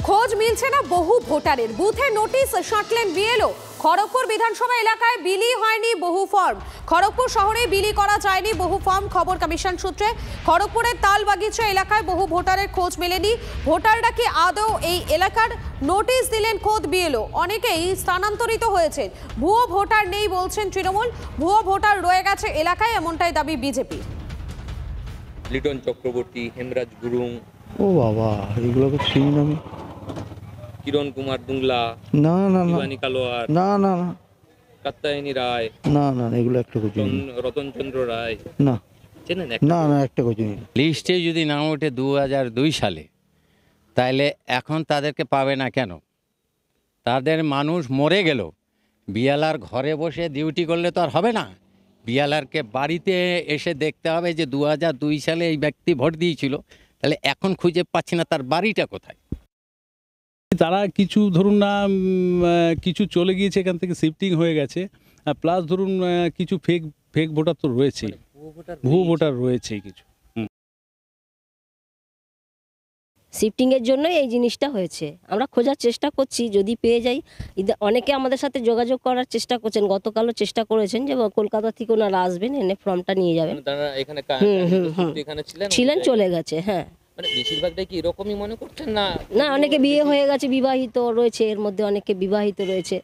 খোঁজ মিলছে না বহু ভোটারের, বুথে নোটিশ সাঁটলেন বিএলও। খড়গপুর বিধানসভা এলাকায় বিলি হয়নি বহু ফর্ম। খড়গপুর শহরে বিলি করা যায়নি বহু ফর্ম। খবর কমিশন সূত্রে খড়গপুরের তালবাগিচা এলাকায় বহু ভোটারের খোঁজ মেলেনি। ভোটাররা কি আদৌ এই এলাকার নোটিশ দিলেন খোদ বিএলও? অনেকেই স্থানান্তরিত হয়েছেন। ভুয়ো ভোটার নেই বলছেন তৃণমূল, ভুয়ো ভোটার রয়ে গেছে এলাকায়, এমনটাই দাবি বিজেপি। লিটন চক্রবর্তী, হেমরাজ গুরুং, ও বাবা, এগুলোকে চিনি না আমি। কিরণ কুমার দুংলা, না না না শিবানী কালোয়ার, না না না কাত্যায়নী রায়, না না এগুলো একটা চিনি রতনচন্দ্র রায়, না চেনেন? না না একটা চিনি। লিস্টে যদি নাম ওঠে 2002 সালে, তাহলে এখন তাদেরকে পাবে না কেন? তাদের মানুষ মরে গেল, বিএলআর ঘরে বসে ডিউটি করলে তো আর হবে না। বিএলআরকে বাড়িতে এসে দেখতে হবে যে 2002 সালে এই ব্যক্তি ভোট দিয়েছিল, তাহলে এখন খুঁজে পাচ্ছি না তার বাড়িটা কোথায়। তারা কিছু ধরুন না, কিছু চলে গিয়েছে, এখান থেকে শিফটিং হয়ে গেছে, প্লাস ধরুন কিছু ফেক ভোটার তো রয়েছেই, ভুয়ো ভোটার রয়েছেই কিছু। শিফটিংয়ের জন্য এই জিনিসটা হয়েছে। আমরা খোঁজার চেষ্টা করছি, যদি পেয়ে যাই। অনেকে আমাদের সাথে যোগাযোগ করার চেষ্টা করছেন, গতকালও চেষ্টা করেছেন যে কলকাতা থেকে ওনারা আসবেন, এনে ফর্মটা নিয়ে যাবেন। ছিলেন, চলে গেছে। হ্যাঁ, মানে বেশিরভাগটাই কি এরকমই মনে করছেন? না না, অনেকে বিয়ে হয়ে গেছে, বিবাহিত রয়েছে, এর মধ্যে অনেকে বিবাহিত রয়েছে।